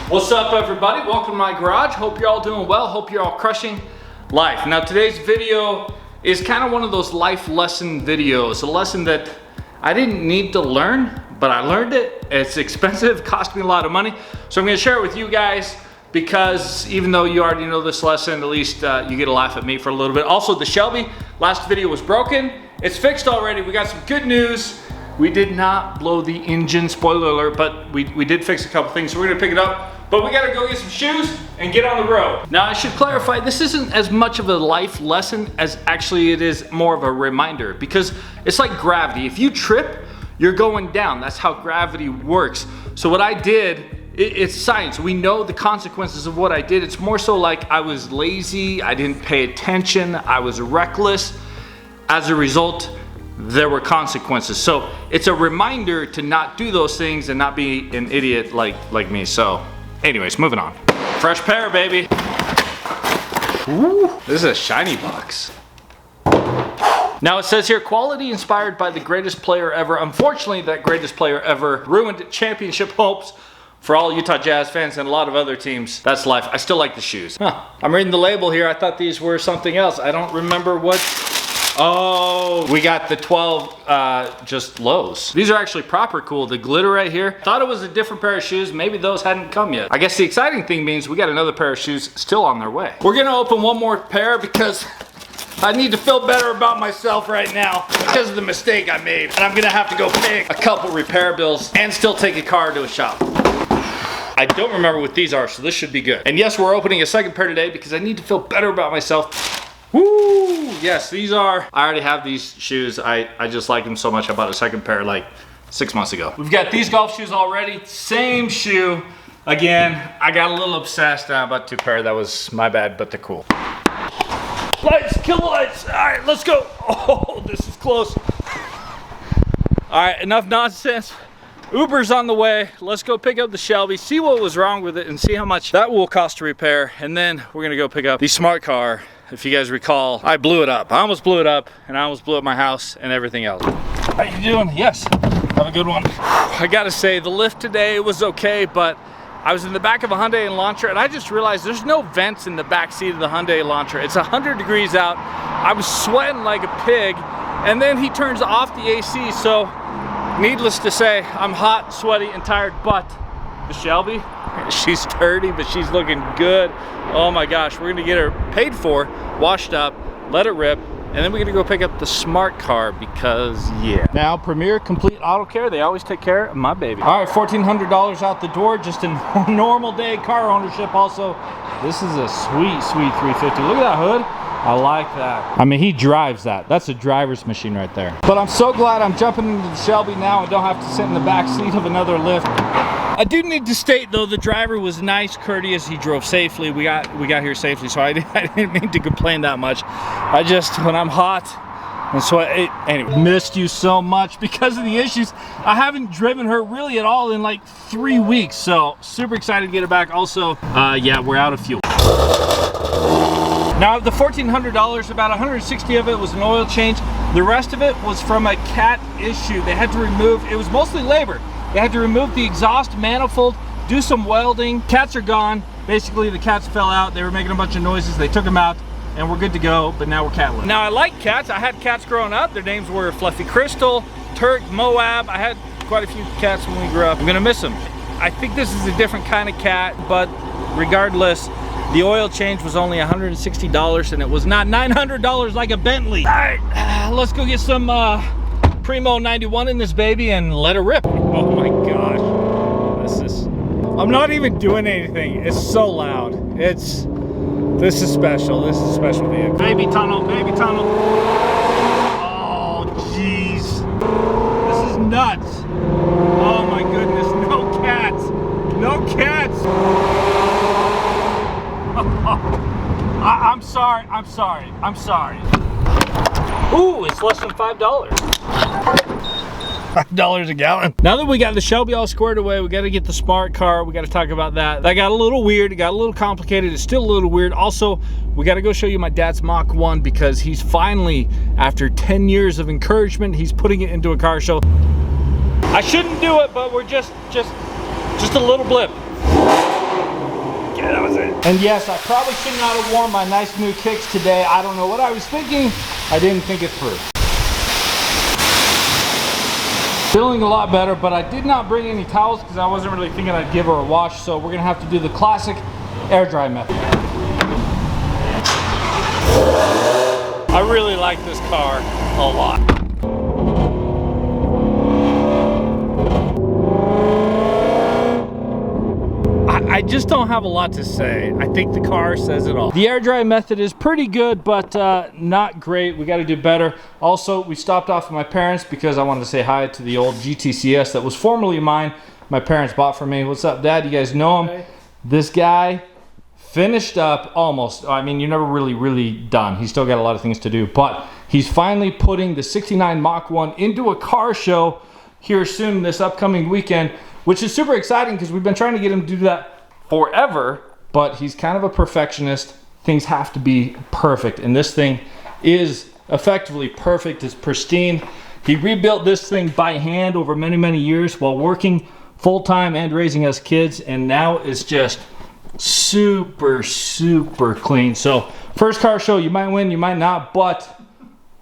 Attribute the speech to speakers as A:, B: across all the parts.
A: What's up, everybody? Welcome to my garage. Hope you're all doing well. Hope you're all crushing life. Now, today's video is kind of one of those life lesson videos, a lesson that I didn't need to learn, but I learned it. It's expensive, cost me a lot of money. So I'm gonna share it with you guys because even though you already know this lesson, at least you get to laugh at me for a little bit. Also, the Shelby, last video was broken. It's fixed already. We got some good news. We did not blow the engine, spoiler alert, but we did fix a couple things, so we're gonna pick it up. But we gotta go get some shoes and get on the road. Now, I should clarify, this isn't as much of a life lesson as actually it is more of a reminder, because it's like gravity. If you trip, you're going down. That's how gravity works. So what I did, it's science. We know the consequences of what I did. It's more so like I was lazy, I didn't pay attention, I was reckless. As a result, there were consequences. So it's a reminder to not do those things and not be an idiot like me. So anyways, moving on. Fresh pair, baby. Ooh, this is a shiny box. Now it says here, quality inspired by the greatest player ever. Unfortunately, that greatest player ever ruined championship hopes for all Utah Jazz fans and a lot of other teams. That's life. I still like the shoes. I'm reading the label here. I thought these were something else. I don't remember what. Oh, we got the 12 just lows. These are actually proper cool. The glitter right here. Thought it was a different pair of shoes. Maybe those hadn't come yet. I guess the exciting thing means we got another pair of shoes still on their way. We're gonna open one more pair because I need to feel better about myself right now because of the mistake I made. And I'm gonna have to go pay a couple repair bills and still take a car to a shop. I don't remember what these are, so this should be good. And yes, we're opening a second pair today because I need to feel better about myself. Woo! Yes, these are, I already have these shoes. I just like them so much. I bought a second pair like 6 months ago. We've got these golf shoes already. Same shoe. Again, I got a little obsessed. I bought two pair. That was my bad, but they're cool. Lights, kill the lights. All right, let's go. Oh, this is close. All right, enough nonsense. Uber's on the way. Let's go pick up the Shelby, see what was wrong with it, and see how much that will cost to repair. And then we're gonna go pick up the smart car. If you guys recall, I blew it up. I almost blew it up, and I almost blew up my house and everything else. How you doing? Yes, have a good one. I gotta say, the lift today was okay, but I was in the back of a Hyundai Elantra, and I just realized there's no vents in the back seat of the Hyundai Elantra. It's 100 degrees out. I was sweating like a pig, and then he turns off the AC, so needless to say, I'm hot, sweaty, and tired, but the Shelby, she's dirty, but she's looking good. Oh my gosh, we're gonna get her paid for, washed up, let it rip, and then we're gonna go pick up the smart car because, yeah. Now, Premier Complete Auto Care, they always take care of my baby. All right, $1,400 out the door, just a normal day car ownership. Also, this is a sweet, sweet 350. Look at that hood. I like that. I mean, he drives that. That's a driver's machine right there. But I'm so glad I'm jumping into the Shelby now and don't have to sit in the back seat of another lift. I do need to state though, the driver was nice, courteous. He drove safely. We got here safely, so I didn't mean to complain that much. I just, when I'm hot and sweat, anyway, missed you so much because of the issues. I haven't driven her really at all in like 3 weeks, so super excited to get it back. Also, yeah, we're out of fuel. Now, of the $1,400, about 160 of it was an oil change. The rest of it was from a cat issue. They had to remove, it was mostly labor. They had to remove the exhaust manifold, do some welding. Cats are gone. Basically, the cats fell out. They were making a bunch of noises. They took them out, and we're good to go, but now we're catless. Now, I like cats. I had cats growing up. Their names were Fluffy Crystal, Turk, Moab. I had quite a few cats when we grew up. I'm gonna miss them. I think this is a different kind of cat, but regardless, the oil change was only $160, and it was not $900 like a Bentley. All right, let's go get some Primo 91 in this baby and let her rip. Oh my gosh, I'm not even doing anything. It's so loud. This is special. This is a special vehicle. Baby tunnel, baby tunnel. Oh, jeez. This is nuts. Oh my goodness, no cats. No cats. I'm sorry, I'm sorry, I'm sorry. Ooh, it's less than $5. $5 a gallon. Now that we got the Shelby all squared away, we got to get the smart car. We got to talk about that. That got a little weird. It got a little complicated. It's still a little weird. Also, we got to go show you my dad's Mach 1 because he's finally, after 10 years of encouragement, he's putting it into a car show. I shouldn't do it, but we're just a little blip.
B: Yeah, that was it.
A: And yes, I probably should not have worn my nice new kicks today. I don't know what I was thinking. I didn't think it through. Feeling a lot better, but I did not bring any towels because I wasn't really thinking I'd give her a wash. So we're gonna have to do the classic air dry method. I really like this car a lot. I just don't have a lot to say. I think the car says it all. The air dry method is pretty good, but not great. We got to do better. Also, we stopped off at my parents because I wanted to say hi to the old GTCS that was formerly mine. My parents bought for me. What's up, Dad? You guys know him? Hey. This guy finished up almost. I mean, you're never really done. He's still got a lot of things to do, but he's finally putting the 69 Mach 1 into a car show here soon this upcoming weekend, which is super exciting because we've been trying to get him to do that forever, but he's kind of a perfectionist. Things have to be perfect, and this thing is effectively perfect. It's pristine. He rebuilt this thing by hand over many years while working full-time and raising us kids, and now it's just super clean. So first car show, you might win, you might not, but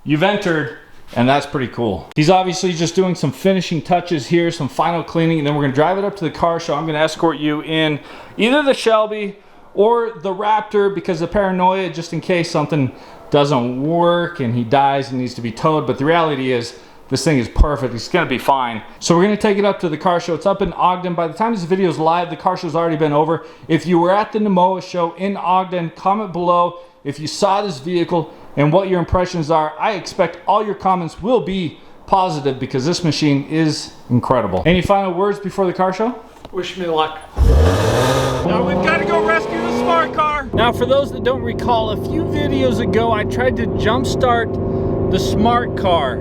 A: you've entered, and that's pretty cool. He's obviously just doing some finishing touches here, some final cleaning, and then we're gonna drive it up to the car show. I'm gonna escort you in either the Shelby or the Raptor because of paranoia, just in case something doesn't work and he dies and needs to be towed. But the reality is, this thing is perfect. It's gonna be fine. So we're gonna take it up to the car show. It's up in Ogden. By the time this video is live, the car show's already been over. If you were at the Namoa show in Ogden, comment below if you saw this vehicle and what your impressions are. I expect all your comments will be positive because this machine is incredible. Any final words before the car show?
B: Wish me luck. Now we've got to go rescue the smart car.
A: Now, for those that don't recall, a few videos ago, I tried to jumpstart the smart car,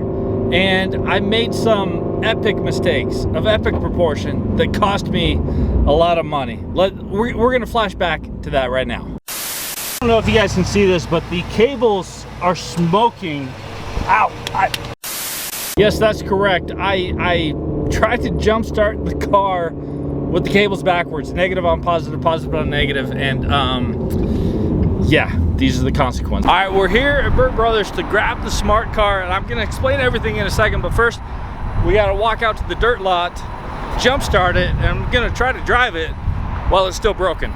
A: and I made some epic mistakes of epic proportion that cost me a lot of money. We're gonna flash back to that right now. I don't know if you guys can see this, but the cables are smoking. Ow! Yes, that's correct. I tried to jumpstart the car with the cables backwards, negative on positive, positive on negative, and yeah, these are the consequences. All right, we're here at Burt Brothers to grab the smart car, and I'm gonna explain everything in a second, but first, we gotta walk out to the dirt lot, jumpstart it, and I'm gonna try to drive it while it's still broken.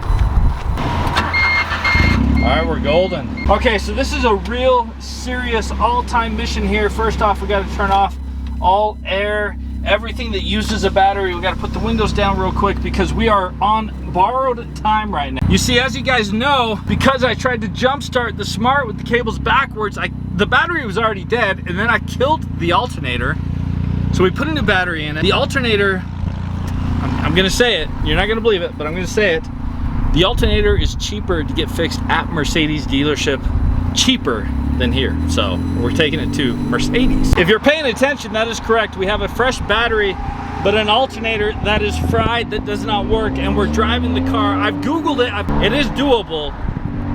A: All right, we're golden. Okay, so this is a real serious all-time mission here. First off, we gotta turn off all air, everything that uses a battery. We gotta put the windows down real quick because we are on borrowed time right now. You see, as you guys know, because I tried to jumpstart the Smart with the cables backwards, the battery was already dead, and then I killed the alternator. So we put a new battery in it. The alternator, I'm gonna say it, you're not gonna believe it, but I'm gonna say it. The alternator is cheaper to get fixed at Mercedes dealership, cheaper than here. So we're taking it to Mercedes. If you're paying attention, that is correct. We have a fresh battery, but an alternator that is fried, that does not work, and we're driving the car. I've Googled it, it is doable.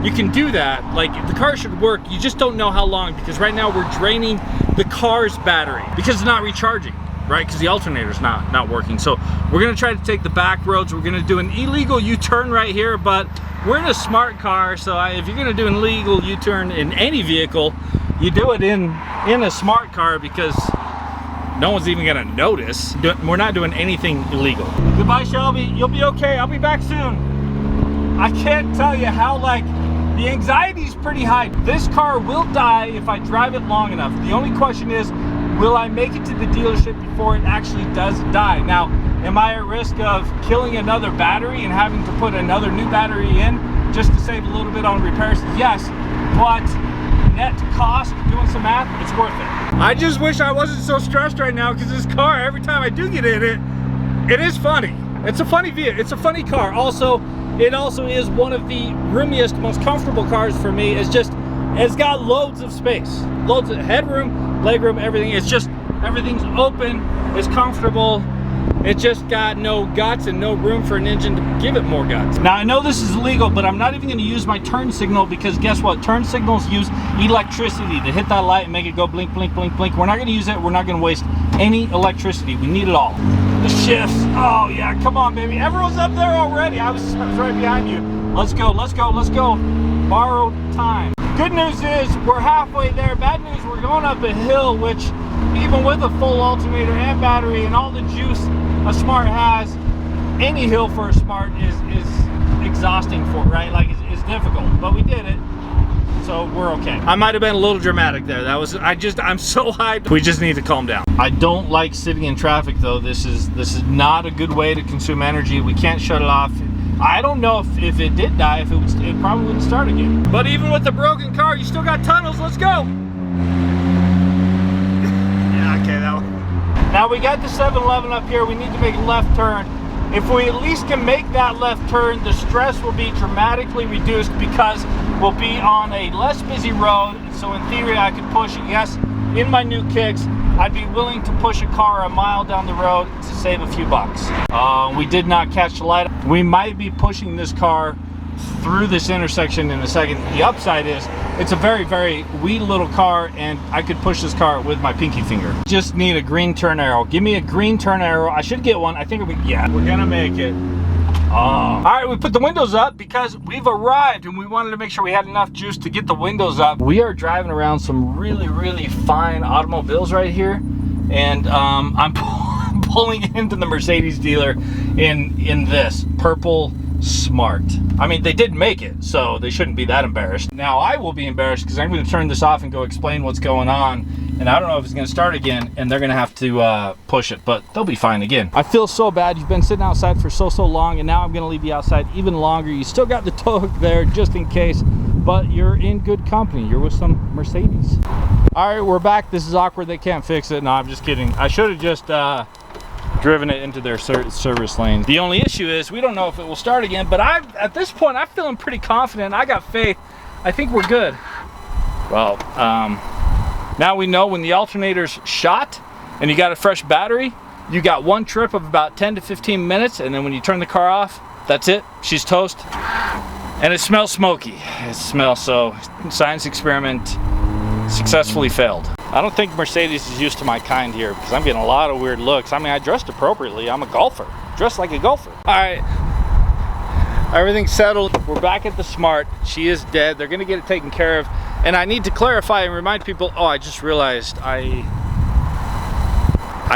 A: You can do that. Like, the car should work. You just don't know how long, because right now we're draining the car's battery because it's not recharging, right? Because the alternator's not working. So we're gonna try to take the back roads. We're gonna do an illegal U-turn right here, but we're in a smart car, so if you're gonna do an illegal U-turn in any vehicle, you do it in a smart car because no one's even gonna notice. We're not doing anything illegal. Goodbye, Shelby. You'll be okay. I'll be back soon. I can't tell you how, like, the anxiety's pretty high. This car will die if I drive it long enough. The only question is, will I make it to the dealership before it actually does die? Now, am I at risk of killing another battery and having to put another new battery in just to save a little bit on repairs? Yes, but net cost, doing some math, it's worth it. I just wish I wasn't so stressed right now because this car, every time I do get in it, it is funny. It's a funny vehicle. It's a funny car. Also, it also is one of the roomiest, most comfortable cars for me. It's got loads of space, loads of headroom, legroom, everything. It's just, everything's open, it's comfortable. It just got no guts and no room for an engine to give it more guts. Now I know this is illegal, but I'm not even gonna use my turn signal because guess what? Turn signals use electricity to hit that light and make it go blink, blink, blink, blink. We're not gonna use it. We're not gonna waste any electricity. We need it all. The shifts, oh yeah, come on baby. Everyone's up there already. I was right behind you. Let's go, let's go, let's go. Borrowed time. Good news is we're halfway there. Bad news, we're going up a hill, which even with a full alternator and battery and all the juice a Smart has, any hill for a Smart is exhausting for, right? Like it's difficult, but we did it, so we're okay. I might have been a little dramatic there. That was, I'm so hyped. We just need to calm down. I don't like sitting in traffic though. This is not a good way to consume energy. We can't shut it off. I don't know if it did die, if it probably wouldn't start again. But even with the broken car, you still got tunnels. Let's go. Yeah, okay, that one. Now we got the 7-Eleven up here. We need to make a left turn. If we at least can make that left turn, the stress will be dramatically reduced because we'll be on a less busy road. So in theory, I could push it. Yes, in my new kicks, I'd be willing to push a car a mile down the road to save a few bucks. We did not catch the light. We might be pushing this car through this intersection in a second. The upside is it's a very, very wee little car and I could push this car with my pinky finger. Just need a green turn arrow. Give me a green turn arrow. I should get one. I think yeah, we're gonna make it. All right, we put the windows up because we've arrived and we wanted to make sure we had enough juice to get the windows up. We are driving around some really, really fine automobiles right here, and I'm pulling into the Mercedes dealer in this purple Smart. I mean, they did make it, so they shouldn't be that embarrassed. Now I will be embarrassed because I'm going to turn this off and go explain what's going on, and I don't know if it's going to start again, and they're going to have to push it, but they'll be fine again. I feel so bad. You've been sitting outside for so long, and now I'm going to leave you outside even longer. You still got the tow hook there just in case, but you're in good company. You're with some Mercedes. All right, we're back. This is awkward. They can't fix it. No, I'm just kidding. I should have just driven it into their service lane. The only issue is we don't know if it will start again, but at this point I'm feeling pretty confident. I got faith. I think we're good. Well, now we know when the alternator's shot and you got a fresh battery, you got one trip of about 10 to 15 minutes, and then when you turn the car off, that's it. She's toast. And it smells smoky. It smells so. Science experiment successfully failed. I don't think Mercedes is used to my kind here because I'm getting a lot of weird looks. I mean, I dressed appropriately. I'm a golfer. Dressed like a golfer. All right. Everything's settled. We're back at the Smart. She is dead. They're going to get it taken care of. And I need to clarify and remind people, oh, I just realized I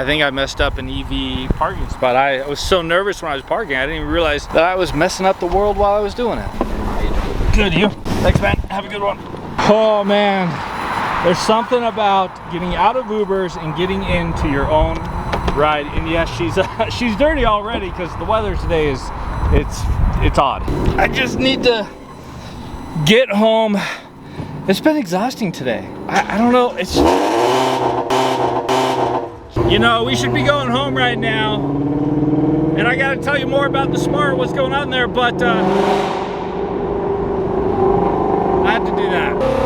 A: think I messed up an EV parking spot. I was so nervous when I was parking, I didn't even realize that I was messing up the world while I was doing it. Good, you. Thanks, man. Have a good one. Oh, man. There's something about getting out of Ubers and getting into your own ride. And yes, she's dirty already because the weather today is, it's odd. I just need to get home. It's been exhausting today. I don't know, it's... You know, we should be going home right now. And I gotta tell you more about the Smart, what's going on there, but I had to do that.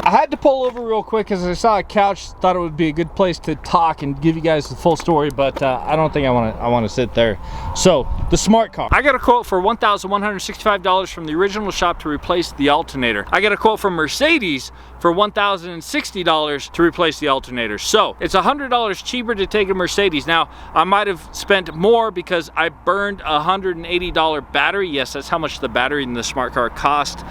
A: I had to pull over real quick because I saw a couch, thought it would be a good place to talk and give you guys the full story, but I don't think I want to sit there. So, the Smart car. I got a quote for $1,165 from the original shop to replace the alternator. I got a quote from Mercedes for $1,060 to replace the alternator. So, it's $100 cheaper to take a Mercedes. Now, I might have spent more because I burned a $180 battery. Yes, that's how much the battery in the Smart car cost.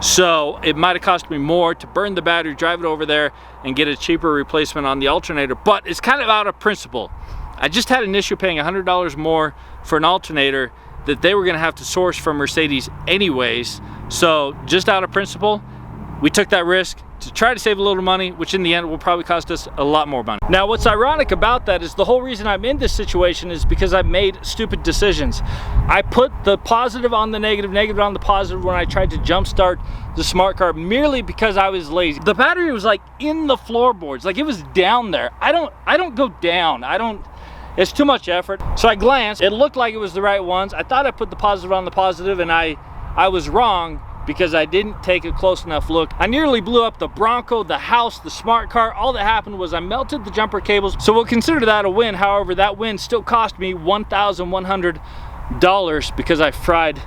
A: So it might have cost me more to burn the battery, drive it over there, and get a cheaper replacement on the alternator, but it's kind of out of principle. I just had an issue paying $100 more for an alternator that they were going to have to source from Mercedes anyways. So just out of principle, we took that risk to try to save a little money, which in the end will probably cost us a lot more money. Now, what's ironic about that is the whole reason I'm in this situation is because I made stupid decisions. I put the positive on the negative, negative on the positive when I tried to jumpstart the Smart car merely because I was lazy. The battery was like in the floorboards, like it was down there. I don't go down. It's too much effort. So I glanced, it looked like it was the right ones. I thought I put the positive on the positive and I was wrong. because I didn't take a close enough look. I nearly blew up the Bronco, the house, the smart car. All that happened was I melted the jumper cables. So we'll consider that a win. However, that win still cost me $1,100 because I fried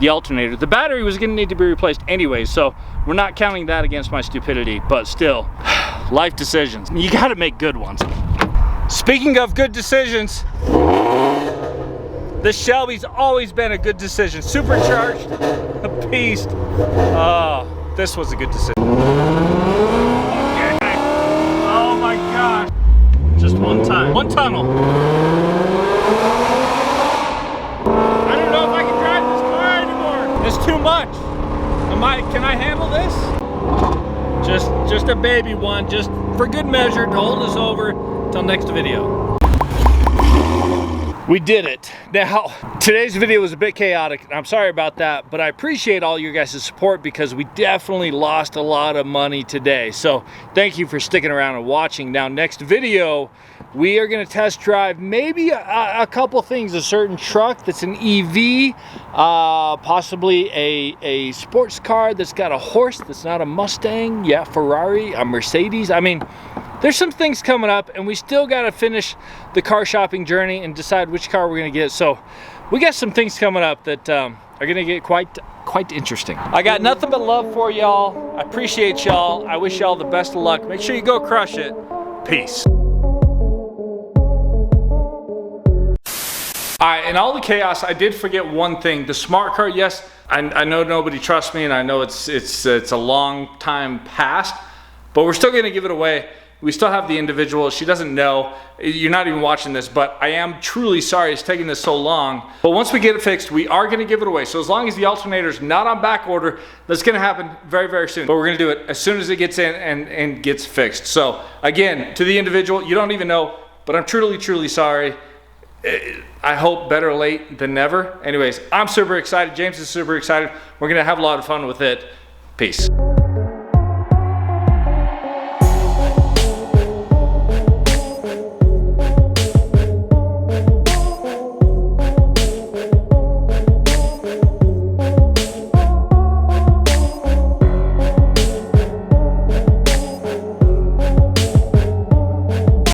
A: the alternator. The battery was gonna need to be replaced anyway, so we're not counting that against my stupidity, but still, life decisions. You gotta make good ones. Speaking of good decisions, this Shelby's always been a good decision. Supercharged, a beast. Oh, this was a good decision. Okay. Oh my God. Just one time, one tunnel. I don't know if I can drive this car anymore. It's too much. Can I handle this? Just a baby one, just for good measure to hold us over till next video. We did it. Now, today's video was a bit chaotic, and I'm sorry about that, but I appreciate all your guys' support because we definitely lost a lot of money today. So thank you for sticking around and watching. Now, next video, we are gonna test drive maybe a couple things, a certain truck that's an EV, possibly a sports car that's got a horse that's not a Mustang, yeah, Ferrari, a Mercedes. I mean, there's some things coming up, and we still got to finish the car shopping journey and decide which car we're going to get. So we got some things coming up that are going to get quite interesting. I got nothing but love for y'all. I appreciate y'all. I wish y'all the best of luck. Make sure you go crush it. Peace. All right, in all the chaos, I did forget one thing. The smart car, yes, I know nobody trusts me, and I know it's a long time past, but we're still going to give it away. We still have the individual. She doesn't know. You're not even watching this, but I am truly sorry it's taking this so long. But once we get it fixed, we are gonna give it away. So as long as the alternator's not on back order, that's gonna happen very, very soon. But we're gonna do it as soon as it gets in and gets fixed. So again, to the individual, you don't even know, but I'm truly, truly sorry. I hope better late than never. Anyways, I'm super excited. James is super excited. We're gonna have a lot of fun with it. Peace.